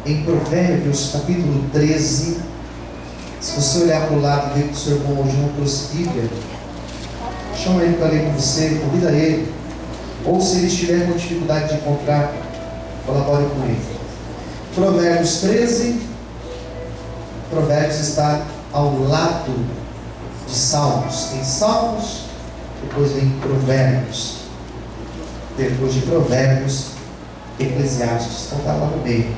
em Provérbios, capítulo 13. Se você olhar para o lado e ver que o seu irmão hoje não trouxe Bíblia, chama ele para ler com você, convida ele. Ou se ele estiver com dificuldade de encontrar, colabore com ele. Provérbios 13. Provérbios está ao lado de Salmos. Tem Salmos, depois vem Provérbios. Depois de Provérbios, Eclesiastes. Então está lá no meio.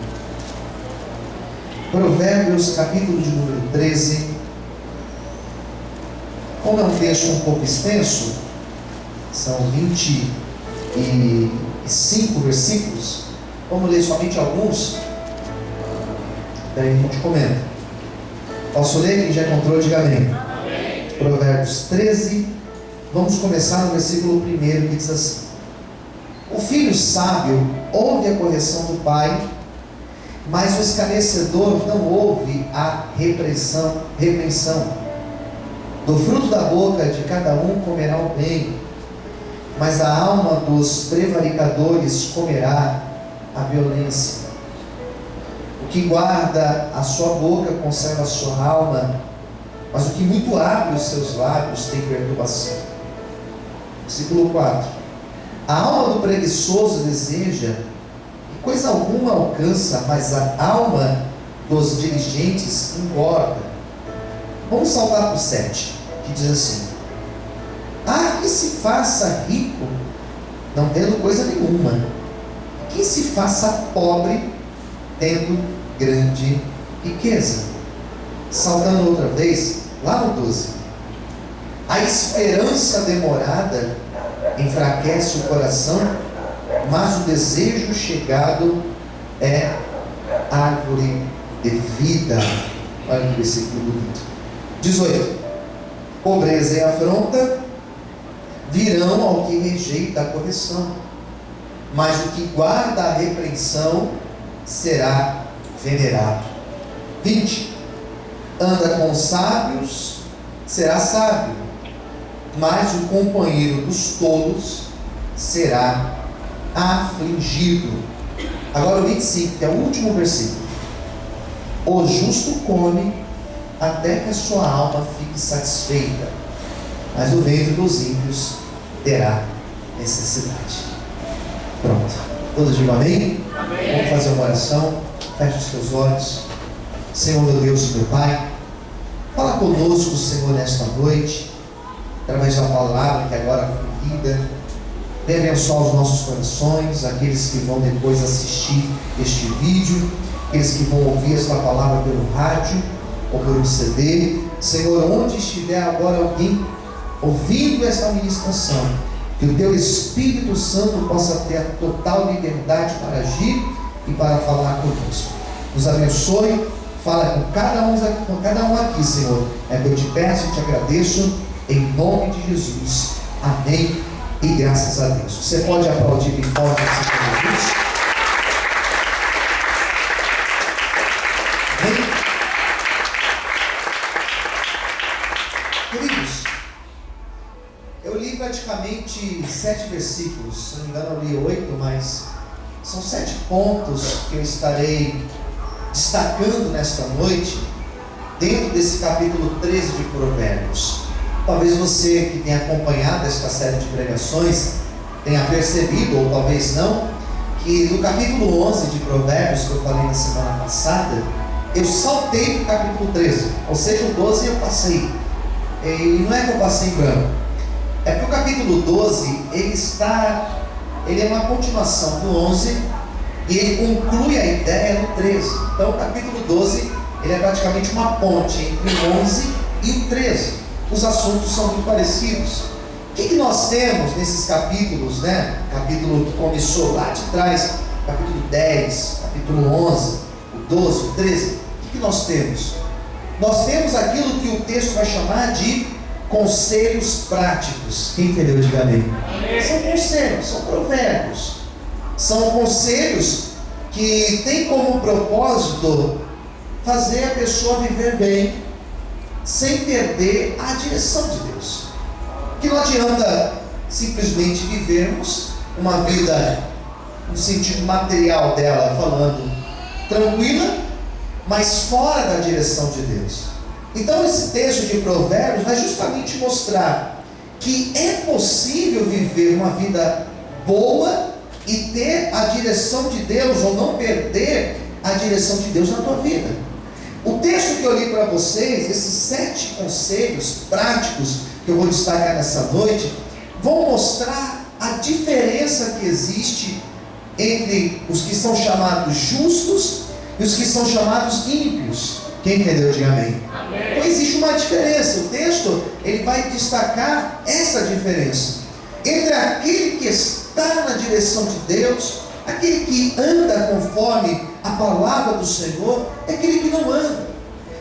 Provérbios, capítulo de número 13. Como é um texto um pouco extenso, são 25 versículos, vamos ler somente alguns, daí a gente comenta. Posso ler? Quem já encontrou, diga amém. Amém. Provérbios 13, vamos começar no versículo 1, que diz assim: o filho sábio ouve a correção do pai, mas o escarnecedor não ouve a repreensão. Do fruto da boca de cada um comerá o bem, mas a alma dos prevaricadores comerá a violência. O que guarda a sua boca conserva a sua alma, mas o que muito abre os seus lábios tem perturbação. Versículo 4: a alma do preguiçoso deseja, e coisa alguma alcança, mas a alma dos diligentes engorda. Vamos saltar para o 7, que diz assim: há que se faça rico, não tendo coisa nenhuma, que se faça pobre, tendo grande riqueza. Saltando outra vez, lá no 12: a esperança demorada enfraquece o coração, mas o desejo chegado é árvore de vida. Olha que versículo bonito. 18: pobreza e afronta virão ao que rejeita a correção, mas o que guarda a repreensão será venerado. 20: anda com sábios, será sábio, mas o companheiro dos tolos será afligido. Agora o 25, que é o último versículo: o justo come até que a sua alma fique satisfeita, mas o ventre dos ímpios terá necessidade. Pronto. Todos digam amém? Amém. Vamos fazer uma oração. Feche os seus olhos. Senhor, meu Deus e meu Pai, fala conosco, Senhor, nesta noite, através da palavra que agora foi lida. Venha abençoar os nossos corações, aqueles que vão depois assistir este vídeo, aqueles que vão ouvir esta palavra pelo rádio ou por um CD. Senhor, onde estiver agora alguém ouvindo esta ministração, que o Teu Espírito Santo possa ter a total liberdade para agir e para falar conosco. Nos abençoe, fala com cada um aqui, Senhor. É que eu te peço e te agradeço, em nome de Jesus. Amém e graças a Deus. Você pode aplaudir bem forte esse Jesus. Amém? Queridos, eu li praticamente 7 versículos, se não me engano eu li 8, mas são 7 pontos que eu estarei destacando nesta noite, dentro desse capítulo 13 de Provérbios. Talvez você que tenha acompanhado esta série de pregações tenha percebido, ou talvez não, que no capítulo 11 de Provérbios, que eu falei na semana passada, eu saltei para o capítulo 13, ou seja, o 12 eu passei. E não é que eu passei em branco, é porque o capítulo 12 ele é uma continuação do 11 e ele conclui a ideia no 13. Então o capítulo 12 ele é praticamente uma ponte entre o 11 e o 13. Os assuntos são muito parecidos. O que nós temos nesses capítulos, né? Capítulo que começou lá de trás, capítulo 10, capítulo 11, o 12, o 13. O que nós temos? Nós temos aquilo que o texto vai chamar de conselhos práticos. Quem entendeu, diga amém. São conselhos, são provérbios. São conselhos que têm como propósito fazer a pessoa viver bem, sem perder a direção de Deus. Que não adianta simplesmente vivermos uma vida no sentido material dela, falando tranquila, mas fora da direção de Deus. Então esse texto de Provérbios vai justamente mostrar que é possível viver uma vida boa e ter a direção de Deus, ou não perder a direção de Deus na tua vida. O texto que eu li para vocês, esses 7 conselhos práticos que eu vou destacar nessa noite, vão mostrar a diferença que existe entre os que são chamados justos e os que são chamados ímpios. Quem entendeu, diga amém. Amém. Então existe uma diferença. O texto ele vai destacar essa diferença entre aquele que está na direção de Deus, aquele que anda conforme a palavra do Senhor, e aquele que não anda.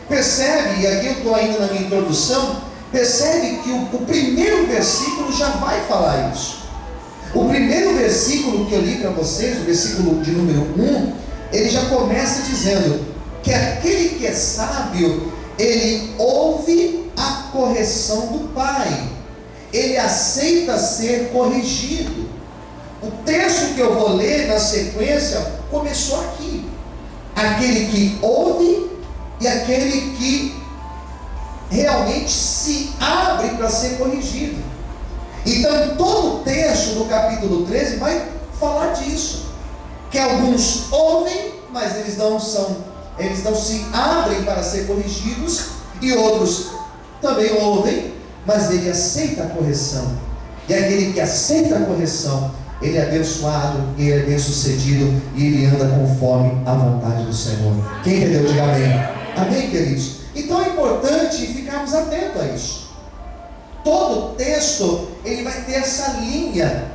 Percebe, e aqui eu estou ainda na minha introdução, percebe que o primeiro versículo já vai falar isso. O primeiro versículo que eu li para vocês, o versículo de número 1, ele já começa dizendo que aquele que é sábio, ele ouve a correção do pai, ele aceita ser corrigido. O texto que eu vou ler na sequência começou aqui. Aquele que ouve e aquele que realmente se abre para ser corrigido. Então todo o texto do capítulo 13 vai falar disso, que alguns ouvem, mas eles não se abrem para ser corrigidos, e outros também ouvem, mas ele aceita a correção. E aquele que aceita a correção, ele é abençoado, ele é bem sucedido, e ele anda conforme a vontade do Senhor. Quem entendeu, diga amém. Amém, queridos? Então é importante ficarmos atentos a isso. Todo texto ele vai ter essa linha,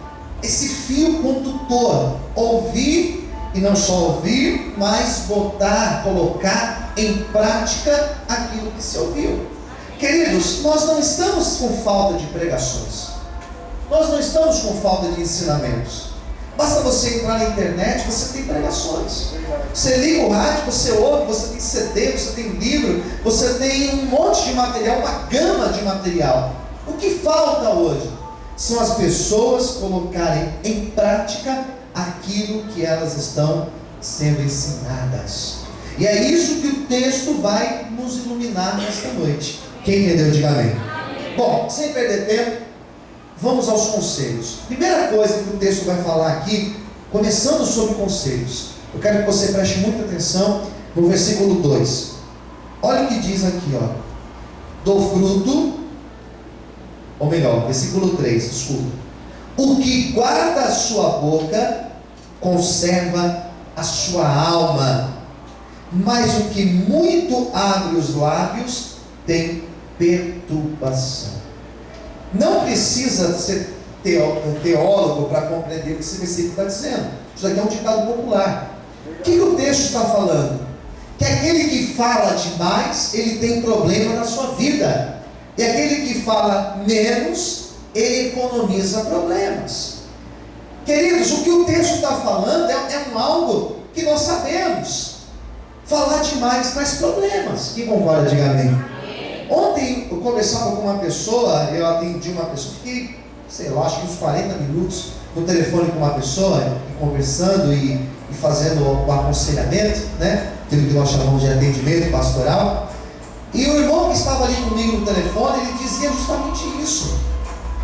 esse fio condutor: ouvir, e não só ouvir, mas colocar em prática aquilo que se ouviu. Queridos, nós não estamos com falta de pregações, nós não estamos com falta de ensinamentos. Basta você entrar na internet, você tem pregações. Você liga o rádio, você ouve, você tem CD, você tem livro, você tem um monte de material, uma gama de material. O que falta hoje são as pessoas colocarem em prática aquilo que elas estão sendo ensinadas. E é isso que o texto vai nos iluminar nesta noite. Quem entendeu, diga amém. Bom, sem perder tempo, vamos aos conselhos. Primeira coisa que o texto vai falar aqui, começando sobre conselhos, eu quero que você preste muita atenção no versículo 2. Olha o que diz aqui, ó: do fruto, ou melhor, versículo 3, desculpa: o que guarda a sua boca conserva a sua alma, mas o que muito abre os lábios tem perturbação. Não precisa ser teólogo para compreender o que esse versículo está dizendo. Isso aqui é um ditado popular. O que o texto está falando? Que aquele que fala demais, ele tem problema na sua vida. E aquele que fala menos, ele economiza problemas. Queridos, o que o texto está falando é algo que nós sabemos. Falar demais traz problemas. Quem concorda, diga amém. Ontem eu conversava com uma pessoa, eu atendi uma pessoa, fiquei, sei lá, acho que uns 40 minutos no telefone com uma pessoa, e conversando e fazendo o aconselhamento, né? Aquilo que nós chamamos de atendimento pastoral. E o irmão que estava ali comigo no telefone, ele dizia justamente isso: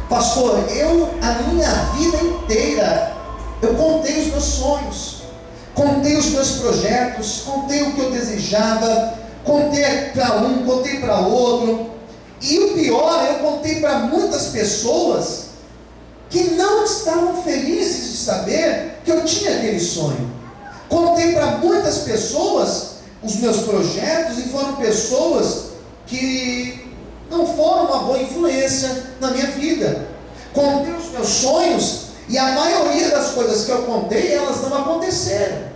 pastor, a minha vida inteira, eu contei os meus sonhos, contei os meus projetos, contei o que eu desejava, contei para um, contei para outro, e o pior, eu contei para muitas pessoas que não estavam felizes de saber que eu tinha aquele sonho. Contei para muitas pessoas os meus projetos, e foram pessoas que não foram uma boa influência na minha vida. Contei os meus sonhos, e a maioria das coisas que eu contei, elas não aconteceram.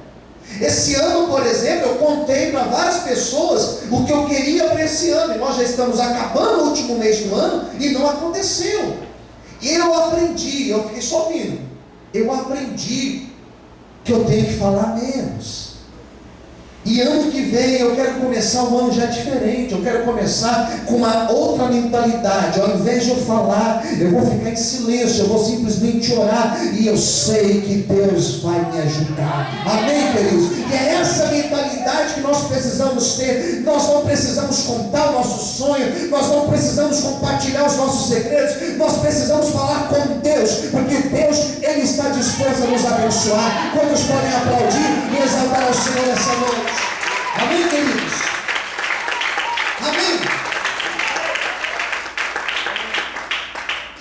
Esse ano, por exemplo, eu contei para várias pessoas o que eu queria para esse ano, e nós já estamos acabando o último mês do ano, e não aconteceu. E eu aprendi, eu fiquei só ouvindo, eu aprendi que eu tenho que falar menos. E ano que vem eu quero começar o ano já diferente. Eu quero começar com uma outra mentalidade. Ao invés de eu falar, eu vou ficar em silêncio, eu vou simplesmente orar. E eu sei que Deus vai me ajudar. Amém, queridos? E é essa mentalidade que nós precisamos ter. Nós não precisamos contar o nosso sonho, nós não precisamos compartilhar os nossos segredos, nós precisamos falar com Deus, porque Deus, Ele está disposto a nos abençoar. Quantos podem aplaudir e exaltar ao Senhor essa noite? Amém, queridos? Amém?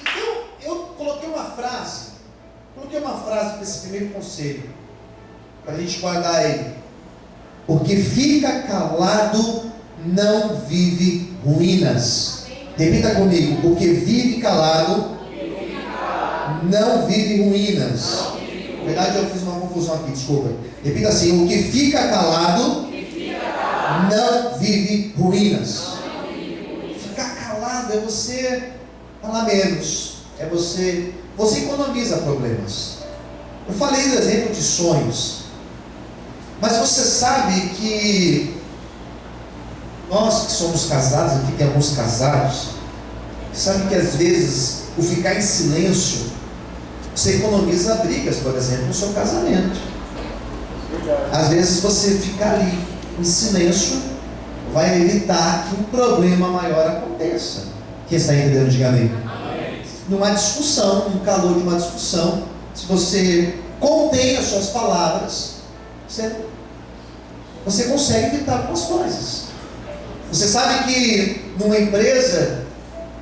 Então, eu coloquei uma frase para esse primeiro conselho, para a gente guardar ele. O que fica calado não vive ruínas. Repita comigo: o que vive calado não vive ruínas. Na verdade, eu fiz uma confusão aqui, desculpa. Repita assim: o que fica calado não vive ruínas. Ficar calado é você falar menos, é você economiza problemas. Eu falei do exemplo de sonhos, mas você sabe que nós que somos casados, aqui tem alguns casados, sabe que às vezes o ficar em silêncio, você economiza brigas, por exemplo, no seu casamento. Às vezes você ficar ali em silêncio vai evitar que um problema maior aconteça. Quem está entendendo, diga amém. Numa discussão, no calor de uma discussão, se você contém as suas palavras, você consegue evitar algumas coisas. Você sabe que numa empresa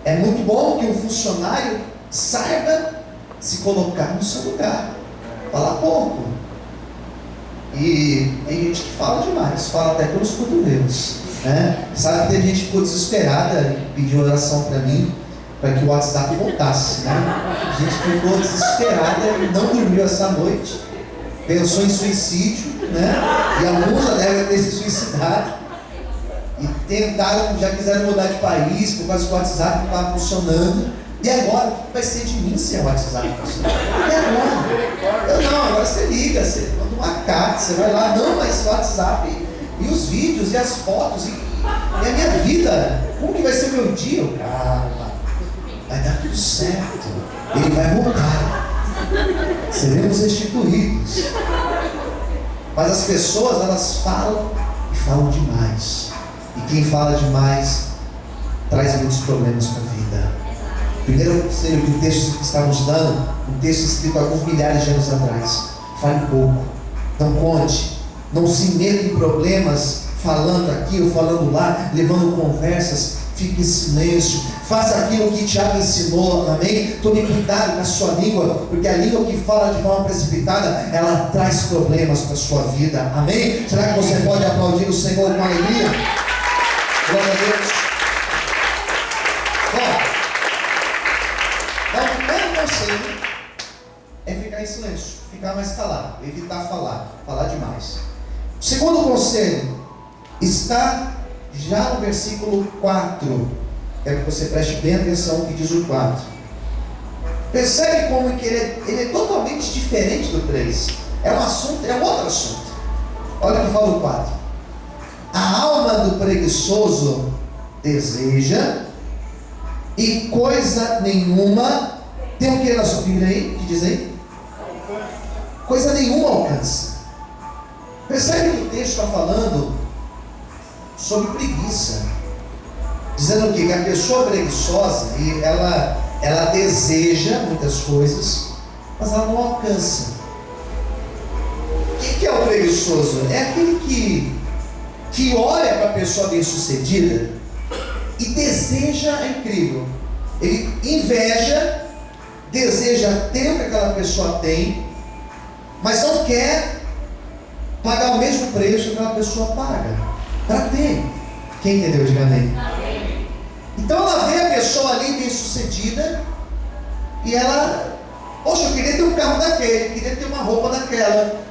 é muito bom que um funcionário saiba se colocar no seu lugar, falar pouco. E tem gente que fala demais, fala até pelos cotovelos, né? Sabe que tem gente que ficou desesperada e pediu oração para mim, para que o WhatsApp voltasse, né? A gente ficou desesperada e não dormiu essa noite, pensou em suicídio, né? E alguns já devem ter se suicidado. E tentaram, já quiseram mudar de país, por causa que o WhatsApp não estava funcionando. E agora, o que vai ser de mim sem o WhatsApp funcionando? E agora? Eu não, agora você liga, você manda uma carta, você vai lá, não, mas o WhatsApp, e os vídeos, e as fotos, e a minha vida, como que vai ser meu dia? Calma, vai dar tudo certo, ele vai voltar, seremos restituídos. Mas as pessoas, elas falam e falam demais. E quem fala demais traz muitos problemas para a vida. Primeiro conselho que o texto que estamos dando, um texto escrito há alguns milhares de anos atrás: fale pouco, não conte, não se meta em problemas falando aqui ou falando lá, levando conversas. Fique em silêncio, faça aquilo que Tiago ensinou, amém? Tome cuidado com a sua língua, porque a língua que fala de forma precipitada, ela traz problemas para a sua vida, amém? Será que você pode aplaudir o Senhor com alegria? Glória a Deus. Então, o primeiro conselho é ficar em silêncio, ficar mais calado, evitar falar demais. O segundo conselho está já no versículo 4. Quero que você preste bem atenção no que diz o 4. Percebe como que ele é totalmente diferente do 3. É um outro assunto. Olha o que fala o 4. A alma do preguiçoso deseja, e coisa nenhuma. Tem o que na sua Bíblia aí? Que diz aí? Coisa nenhuma alcança. Percebe que o texto está falando sobre preguiça, dizendo o quê? Que a pessoa preguiçosa, ela deseja muitas coisas, mas ela não alcança. O que é o preguiçoso? É aquele que olha para a pessoa bem sucedida e deseja, é incrível, ele inveja, deseja ter o que aquela pessoa tem, mas não quer pagar o mesmo preço que aquela pessoa paga para ter. Quem entendeu? Diga amém. Então ela vê a pessoa ali bem sucedida e ela, poxa, eu queria ter um carro daquele, eu queria ter uma roupa daquela,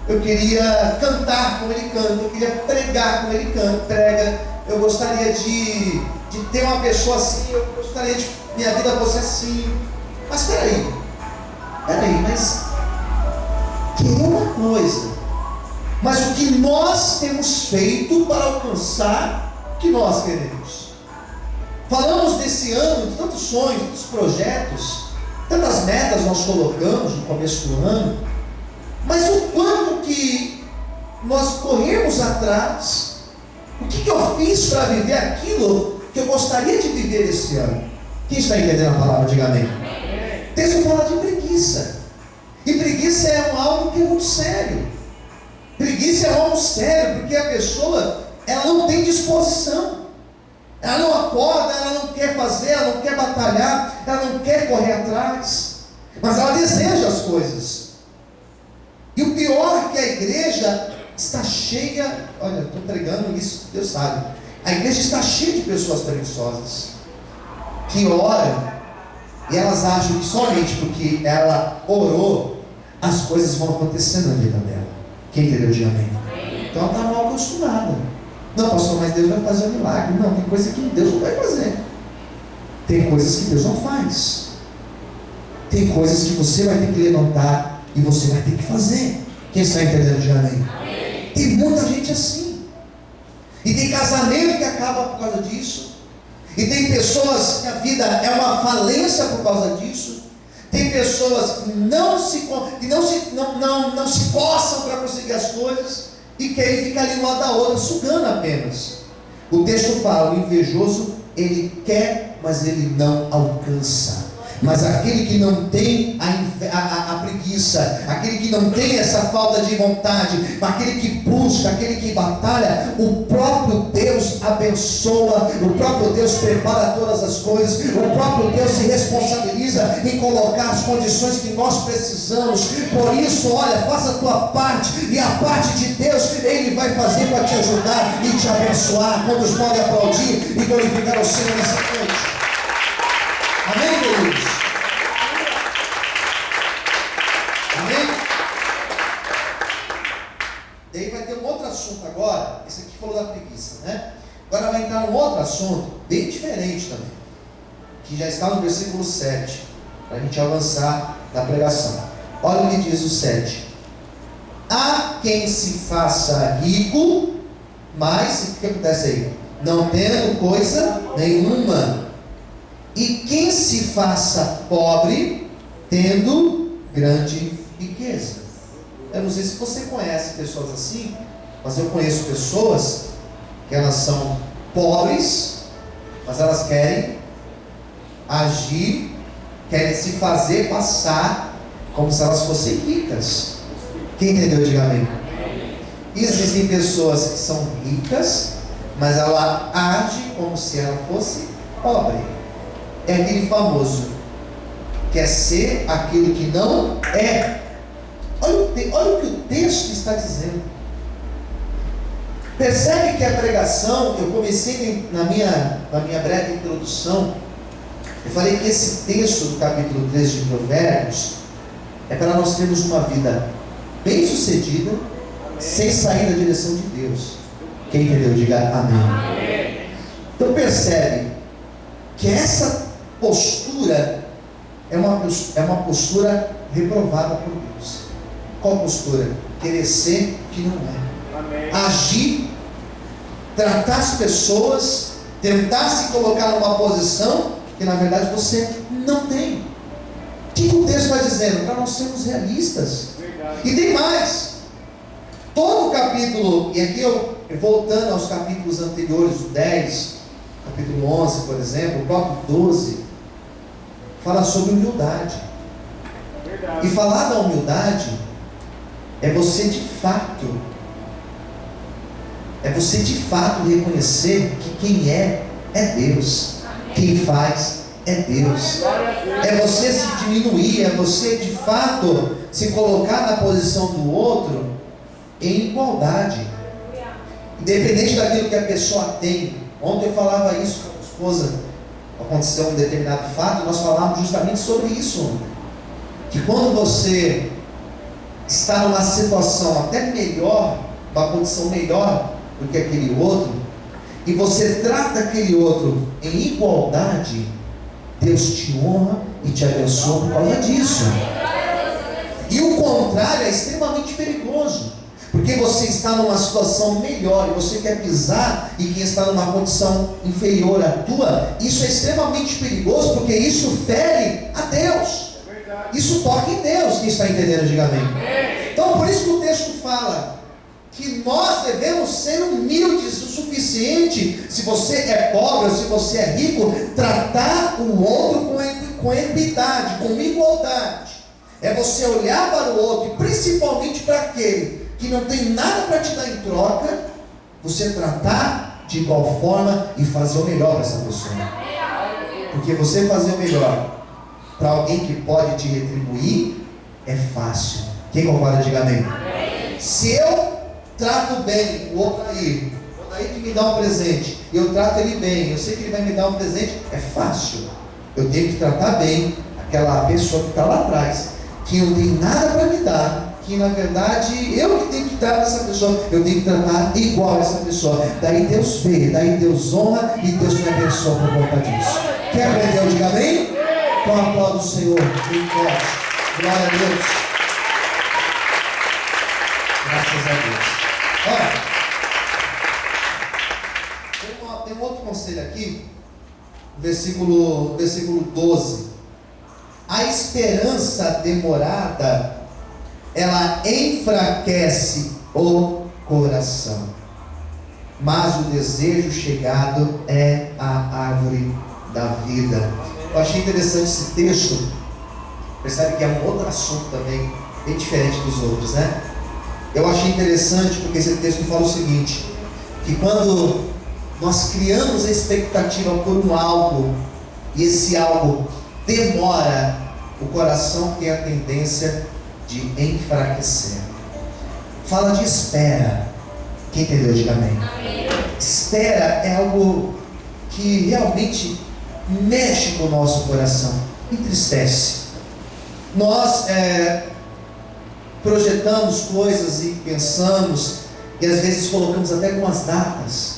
eu queria cantar como ele canta, eu queria pregar como ele prega, eu gostaria de ter uma pessoa assim, eu gostaria de minha vida fosse assim. Mas peraí, mas querer uma coisa mas o que nós temos feito para alcançar o que nós queremos. Falamos desse ano de tantos sonhos, tantos projetos, tantas metas nós colocamos no começo do ano, mas o quanto que nós corremos atrás, o que eu fiz para viver aquilo que eu gostaria de viver esse ano? Quem está entendendo a palavra? Diga amém. O texto fala de preguiça, e preguiça é algo que é muito sério. Preguiça é algo sério, porque a pessoa, ela não tem disposição, ela não acorda, ela não quer fazer, ela não quer batalhar, ela não quer correr atrás, mas ela deseja as coisas. E o pior é que a igreja está cheia, olha, eu estou pregando isso, Deus sabe, a igreja está cheia de pessoas preguiçosas, que oram, e elas acham que somente porque ela orou, as coisas vão acontecer na vida dela. Quem entendeu? Diga amém. Então ela está mal acostumada. Não, pastor, mas Deus vai fazer um milagre. Não, tem coisa que Deus não vai fazer. Tem coisas que Deus não faz. Tem coisas que você vai ter que levantar e você vai ter que fazer. Quem está entendendo? Diga amém. Tem muita gente assim. E tem casamento que acaba por causa disso. E tem pessoas que a vida é uma falência por causa disso. Tem pessoas que não se coçam para conseguir as coisas e querem ficar ali uma da outra, sugando apenas. O texto fala: o invejoso, ele quer, mas ele não alcança. Mas aquele que não tem a preguiça, aquele que não tem essa falta de vontade, aquele que busca, aquele que batalha, o próprio Deus abençoa, o próprio Deus prepara todas as coisas, o próprio Deus se responsabiliza em colocar as condições que nós precisamos. Por isso, olha, faça a tua parte, e a parte de Deus Ele vai fazer para te ajudar e te abençoar. Quantos podem aplaudir e glorificar o Senhor nessa noite? Amém, queridos? Amém? Daí vai ter um outro assunto agora. Esse aqui falou da preguiça, né? Agora vai entrar um outro assunto, bem diferente também, que já está no versículo 7, para a gente avançar na pregação. Olha o que diz o 7. Há quem se faça rico, mas o que acontece aí? Não tendo coisa nenhuma. E quem se faça pobre, tendo grande riqueza. Eu não sei se você conhece pessoas assim, mas eu conheço pessoas que elas são pobres, mas elas querem agir, querem se fazer passar como se elas fossem ricas. Quem entendeu? Diga amém. Existem pessoas que são ricas, mas ela age como se ela fosse pobre. É aquele famoso, quer ser aquilo que não é. Olha o que o texto está dizendo. Percebe que a pregação, eu comecei na minha breve introdução, eu falei que esse texto do capítulo 3 de Provérbios é para nós termos uma vida bem sucedida, sem sair da direção de Deus. Quem entendeu? Diga amém. Então percebe que essa postura é uma postura reprovada por Deus. Qual postura? Querer ser o que não é. Amém. Agir, tratar as pessoas, tentar se colocar numa posição que na verdade você não tem. O que o texto está dizendo? Para nós sermos realistas. Verdade. E tem mais. Todo o capítulo, e aqui eu voltando aos capítulos anteriores, o 10, capítulo 11, por exemplo, o próprio 12, fala sobre humildade. Verdade. E falar da humildade é você de fato reconhecer que quem é Deus. Quem faz é Deus. É você se diminuir, é você de fato se colocar na posição do outro em igualdade, independente daquilo que a pessoa tem. Ontem eu falava isso com a minha esposa, aconteceu um determinado fato, nós falávamos justamente sobre isso ontem, que quando você está numa situação até melhor, uma condição melhor do que aquele outro, e você trata aquele outro em igualdade, Deus te honra e te abençoa por causa disso. E o contrário é extremamente perigoso, porque você está numa situação melhor e você quer pisar em quem está numa condição inferior à tua. Isso é extremamente perigoso, porque isso fere a Deus. Isso toca em Deus. Quem está entendendo, diga amém. Então por isso que o texto fala que nós devemos ser humildes o suficiente, se você é pobre ou se você é rico, tratar o outro com equidade, com igualdade. É você olhar para o outro, e principalmente para aquele que não tem nada para te dar em troca, você tratar de igual forma e fazer o melhor para essa pessoa. Porque você fazer o melhor para alguém que pode te retribuir é fácil. Quem concorda, diga amém. Se eu trato bem o Odair que me dá um presente, eu trato ele bem, eu sei que ele vai me dar um presente, é fácil. Eu tenho que tratar bem aquela pessoa que está lá atrás, que não tem nada para me dar, que na verdade eu que tenho que dar para essa pessoa, eu tenho que tratar igual essa pessoa. Daí Deus vê, daí Deus honra e Deus me abençoa por conta disso. Quer aprender? Diga amém? Então aplauda o Senhor, bem forte. Glória a Deus. Graças a Deus. Olha, tem um outro conselho aqui, versículo 12. A esperança demorada, ela enfraquece o coração, mas o desejo chegado é a árvore da vida. Eu achei interessante esse texto. Percebe que é um outro assunto também, bem diferente dos outros, né? Eu achei interessante porque esse texto fala o seguinte, que quando nós criamos a expectativa por um algo, e esse algo demora, o coração tem a tendência de enfraquecer. Fala de espera. Quem entendeu, diga amém. Espera é algo que realmente mexe com o nosso coração, entristece. Nós projetamos coisas e pensamos, e às vezes colocamos até algumas datas.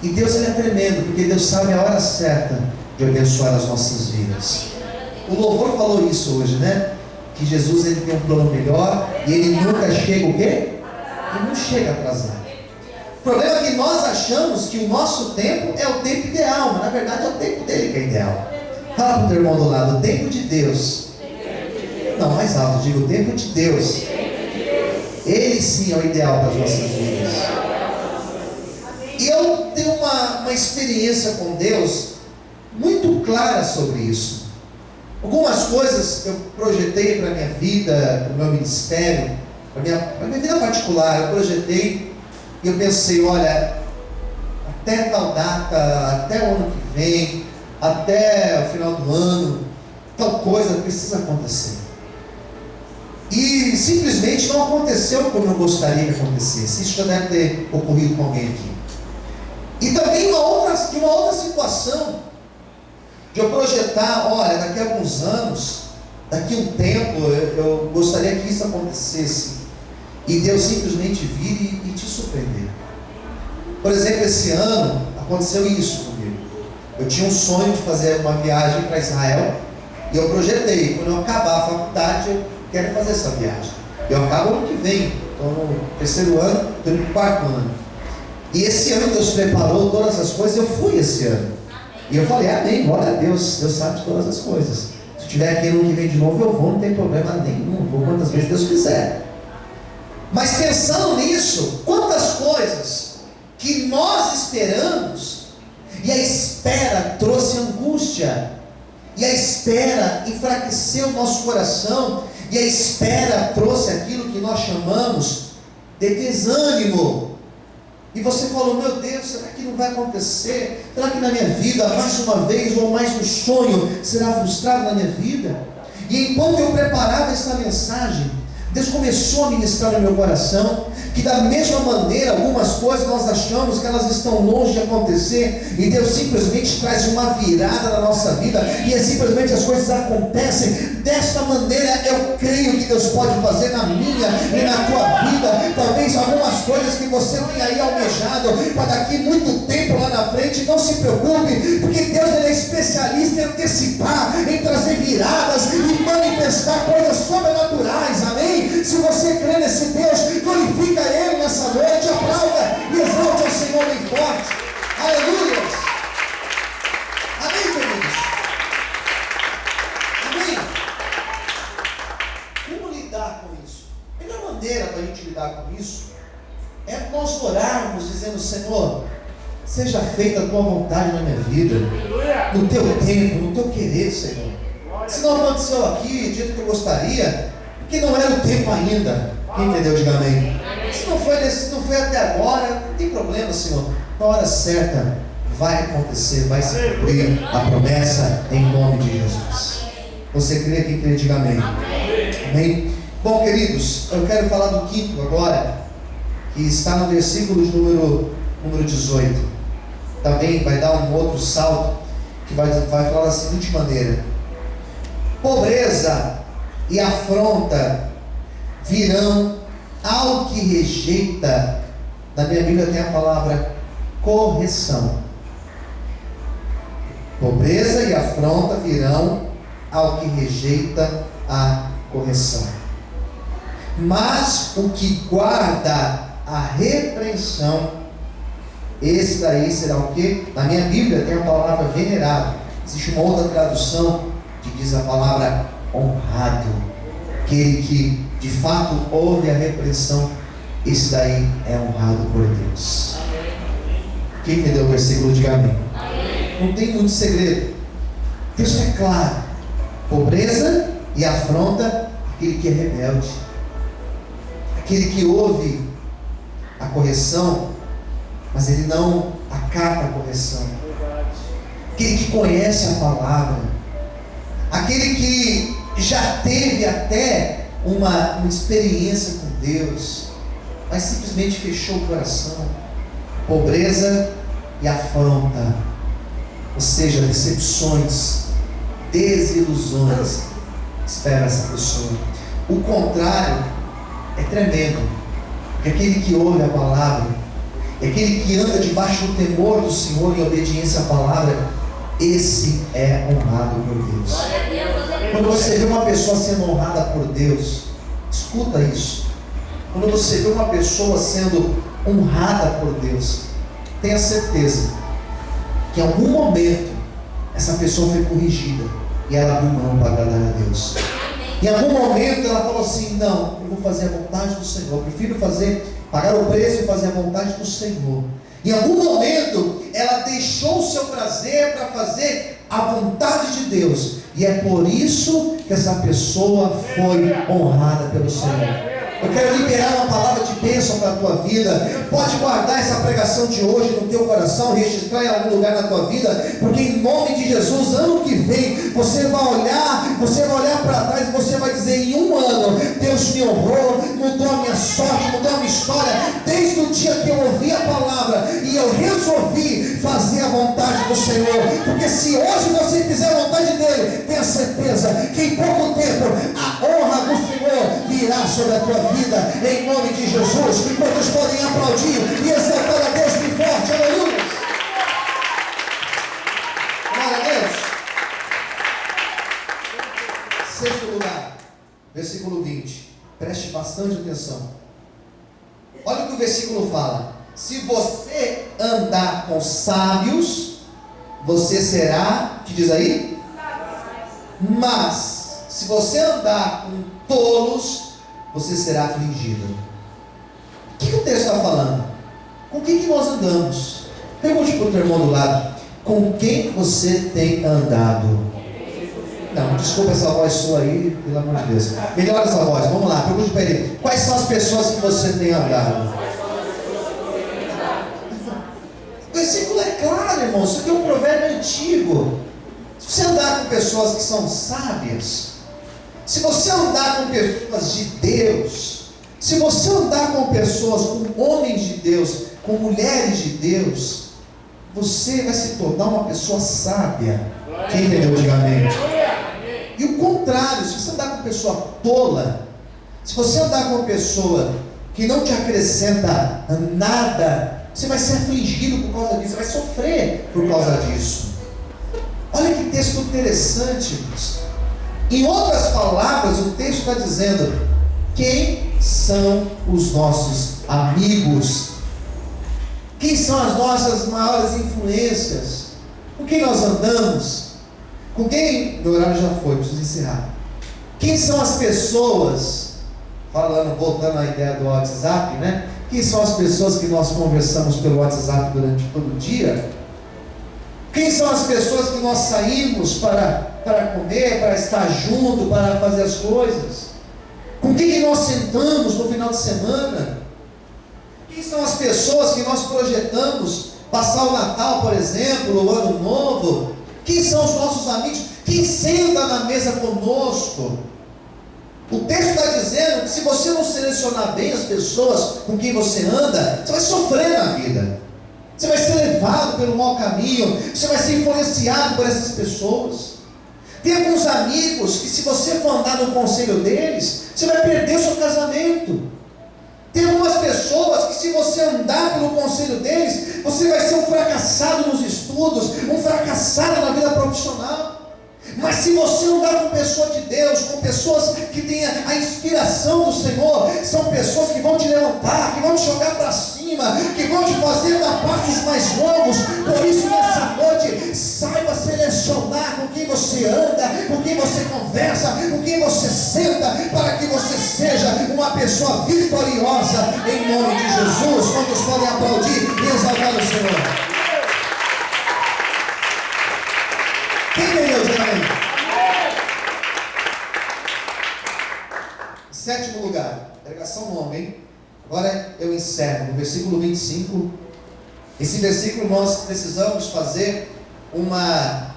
E Deus, ele é tremendo, porque Deus sabe a hora certa de abençoar as nossas vidas. O louvor falou isso hoje, né? Que Jesus, ele tem um plano melhor e ele nunca chega o quê? Ele não chega atrasado. O problema é que nós achamos que o nosso tempo é o tempo ideal, mas na verdade é o tempo dele que é ideal. Fala para o teu irmão do lado, o tempo de Deus. Não, mais alto, diga o tempo de Deus. Ele sim é o ideal para as nossas vidas. E eu tenho uma experiência com Deus muito clara sobre isso. Algumas coisas eu projetei para a minha vida, para o meu ministério, para a minha vida particular, eu projetei e eu pensei, olha, até tal data, até o ano que vem, até o final do ano, tal coisa precisa acontecer. E simplesmente não aconteceu como eu gostaria que acontecesse. Isso já deve ter ocorrido com alguém aqui. E também uma outra situação de eu projetar, olha, daqui a alguns anos, daqui a um tempo, eu gostaria que isso acontecesse. E Deus simplesmente vir e te surpreender. Por exemplo, esse ano aconteceu isso comigo. Eu tinha um sonho de fazer uma viagem para Israel e eu projetei, quando eu acabar a faculdade, eu quero fazer essa viagem. Eu acabo ano que vem, estou no terceiro ano, estou no quarto ano. E esse ano Deus preparou todas as coisas, eu fui esse ano. E eu falei, amém, glória a Deus, Deus sabe de todas as coisas. Se eu tiver aqui ano que vem de novo, eu vou, não tem problema nenhum, vou quantas vezes Deus quiser. Mas pensando nisso, quantas coisas que nós esperamos, e a espera trouxe angústia, e a espera enfraqueceu o nosso coração, e a espera trouxe aquilo que nós chamamos de desânimo. E você falou, meu Deus, será que não vai acontecer? Será que na minha vida, mais uma vez, ou mais um sonho, será frustrado na minha vida? E enquanto eu preparava essa mensagem, Deus começou a ministrar no meu coração, que da mesma maneira, algumas coisas nós achamos que elas estão longe de acontecer, e Deus simplesmente traz uma virada na nossa vida, e simplesmente as coisas acontecem. desta maneira eu creio que Deus pode fazer na minha e na tua vida. Talvez algumas coisas que você tenha aí almejado para daqui muito tempo lá na frente, não se preocupe, porque Deus ele é especialista em antecipar, em trazer viradas e manifestar coisas sobrenaturais, amém? Se você crê nesse Deus, glorifica Ele nessa noite, aplauda e exalte ao Senhor bem forte, aleluia, amém, queridos, amém? Como lidar com isso? A melhor maneira para a gente lidar com isso é nós orarmos dizendo: Senhor, seja feita a tua vontade na minha vida, no teu tempo, no teu querer, Senhor. Se não aconteceu aqui do jeito que eu gostaria, porque não era o tempo ainda. Quem entendeu, diga amém. Se não foi até agora, não tem problema, Senhor. Na hora certa vai acontecer, vai se cumprir a promessa em nome de Jesus. Você crê? Quem crê, diga amém. Amém. Bom, queridos, eu quero falar do quinto agora, que está no versículo de número 18. Também vai dar um outro salto, que vai falar da seguinte maneira: pobreza e afronta virão ao que rejeita. Na minha Bíblia tem a palavra correção. Pobreza e afronta virão ao que rejeita a correção. Mas o que guarda a repreensão, esse daí será o quê? Na minha Bíblia tem a palavra venerado. Existe uma outra tradução que diz a palavra honrado. Aquele que de fato ouve a repreensão, esse daí é honrado por Deus. Quem entendeu o versículo, diga amém. Não tem muito segredo. Isso é claro. Pobreza e afronta aquele que é rebelde, aquele que ouve a correção, mas ele não acata a correção, aquele que conhece a palavra, aquele que já teve até uma experiência com Deus, mas simplesmente fechou o coração. Pobreza e afronta, ou seja, decepções, desilusões, espera essa pessoa. O contrário é tremendo, porque aquele que ouve a palavra, aquele que anda debaixo do temor do Senhor em obediência à palavra, esse é honrado por Deus. Quando você vê uma pessoa sendo honrada por Deus, escuta isso. Quando você vê uma pessoa sendo honrada por Deus, tenha certeza que em algum momento essa pessoa foi corrigida e ela abriu mão para agradar a Deus. Em algum momento ela falou assim: não, eu vou fazer a vontade do Senhor, eu prefiro pagar o preço e fazer a vontade do Senhor. Em algum momento ela deixou o seu prazer para fazer a vontade de Deus, e é por isso que essa pessoa foi honrada pelo Senhor. Eu quero liberar uma palavra de bênção para a tua vida. Pode guardar essa pregação de hoje no teu coração, registrar em algum lugar na tua vida, porque em nome de Jesus, ano que vem, você vai olhar para trás e você vai dizer: em um ano, Deus me honrou, mudou a minha sorte, mudou a minha história, desde o dia que eu ouvi a palavra e eu resolvi fazer a vontade do Senhor. Porque se hoje você fizer a vontade dele, tenha certeza que em pouco tempo a honra do Senhor virá sobre a tua vida, em nome de Jesus. Quantos podem aplaudir e exaltar a Deus bem forte? Aleluia! Glória a Deus. Sexto lugar, versículo 20. Preste bastante atenção. Olha o que o versículo fala: se você andar com sábios, você será, que diz aí? Mas se você andar com tolos, você será afligido. O que o texto está falando? Com quem que nós andamos? Pergunte para o teu irmão do lado: com quem você tem andado? Não, desculpa essa voz sua aí, pelo amor de Deus. Melhora essa voz, vamos lá, pergunte para ele: quais são as pessoas que você tem andado? O versículo é claro, irmão. Isso aqui é um provérbio antigo. Se você andar com pessoas que são sábias, se você andar com pessoas de Deus, se você andar com pessoas, com homens de Deus, com mulheres de Deus, você vai se tornar uma pessoa sábia. Quem entendeu, diga amém. E o contrário, se você andar com pessoa tola, se você andar com uma pessoa que não te acrescenta nada, você vai ser afligido por causa disso, você vai sofrer por causa disso. Olha que texto interessante, irmãos. Em outras palavras, o texto está dizendo: quem são os nossos amigos? Quem são as nossas maiores influências? Com quem nós andamos? Com quem? Meu horário já foi, preciso encerrar. Quem são as pessoas, voltando à ideia do WhatsApp, né? Quem são as pessoas que nós conversamos pelo WhatsApp durante todo o dia? Quem são as pessoas que nós saímos para comer, para estar junto, para fazer as coisas? Com quem nós sentamos no final de semana? Quem são as pessoas que nós projetamos passar o Natal, por exemplo, o Ano Novo? Quem são os nossos amigos? Quem senta na mesa conosco? O texto está dizendo que se você não selecionar bem as pessoas com quem você anda, você vai sofrer na vida. Você vai ser levado pelo mau caminho, você vai ser influenciado por essas pessoas. Tem alguns amigos que, se você for andar no conselho deles, você vai perder o seu casamento. Tem algumas pessoas que, se você andar pelo conselho deles, você vai ser um fracassado nos estudos, um fracassado na vida profissional. Mas se você andar com pessoas de Deus, com pessoas que têm a inspiração do Senhor, são pessoas que vão te levantar, que vão te jogar para cima, que vão te fazer dar passos mais longos. Por isso, nessa noite, saiba selecionar com quem você anda, com quem você conversa, com quem você senta, para que você seja uma pessoa vitoriosa, em nome de Jesus. Quantos podem aplaudir e exaltar o Senhor? Quem entendeu, diga amém? Em sétimo lugar, pregação longa, hein? Agora eu encerro no versículo 25. Esse versículo nós precisamos fazer uma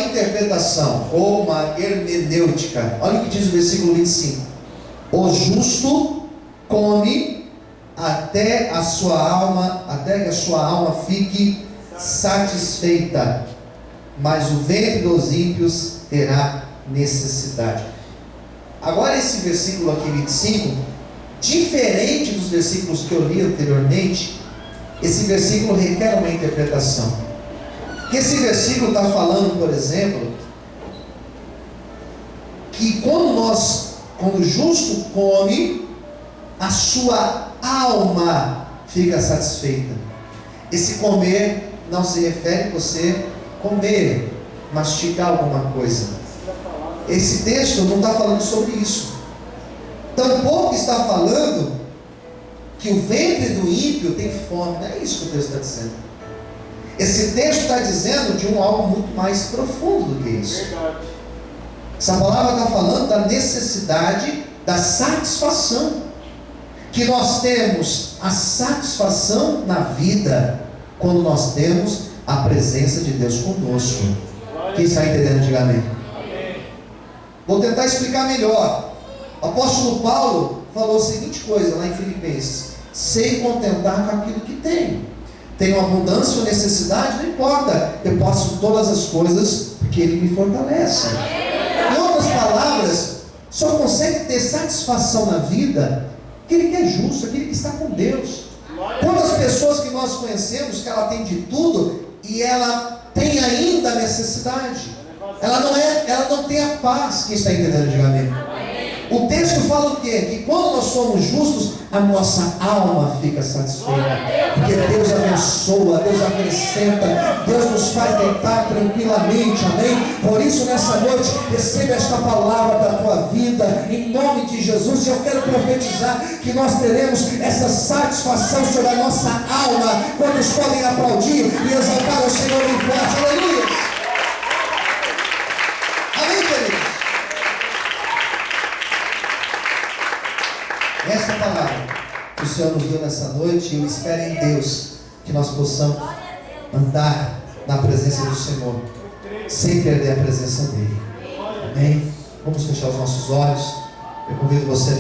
interpretação ou uma hermenêutica. Olha o que diz o versículo 25: o justo come até que a sua alma fique satisfeita, mas o ventre dos ímpios terá necessidade. Agora, esse versículo aqui 25, diferente dos versículos que eu li anteriormente, esse versículo requer uma interpretação. Porque esse versículo está falando, por exemplo, que quando o justo come, a sua alma fica satisfeita. Esse comer não se refere a você comer, mastigar alguma coisa. Esse texto não está falando sobre isso. Tampouco está falando que o ventre do ímpio tem fome. Não é isso que o texto está dizendo. Esse texto está dizendo de algo muito mais profundo do que isso. Essa palavra está falando da necessidade da satisfação. Que nós temos a satisfação na vida quando nós temos a presença de Deus conosco. Quem está entendendo, diga amém. Vou tentar explicar melhor. O apóstolo Paulo falou a seguinte coisa lá em Filipenses: sei contentar com aquilo que tenho. Tenho abundância ou necessidade, não importa, eu posso todas as coisas porque Ele me fortalece. Em outras palavras, só consegue ter satisfação na vida aquele que é justo, aquele que está com Deus. Quantas pessoas que nós conhecemos que ela tem de tudo e ela tem ainda a necessidade? Ela não tem a paz. Quem está entendendo, diga amém. O texto fala o quê? Que quando nós somos justos, a nossa alma fica satisfeita, porque Deus abençoa, Deus acrescenta, Deus nos faz deitar tranquilamente, amém? Por isso, nessa noite, receba esta palavra da tua vida, em nome de Jesus. E eu quero profetizar que nós teremos essa satisfação sobre a nossa alma. Quantos podem aplaudir e exaltar o Senhor em forte? Aleluia! Essa palavra que o Senhor nos deu nessa noite, eu espero em Deus que nós possamos andar na presença do Senhor, sem perder a presença dEle. Amém? Vamos fechar os nossos olhos. Eu convido você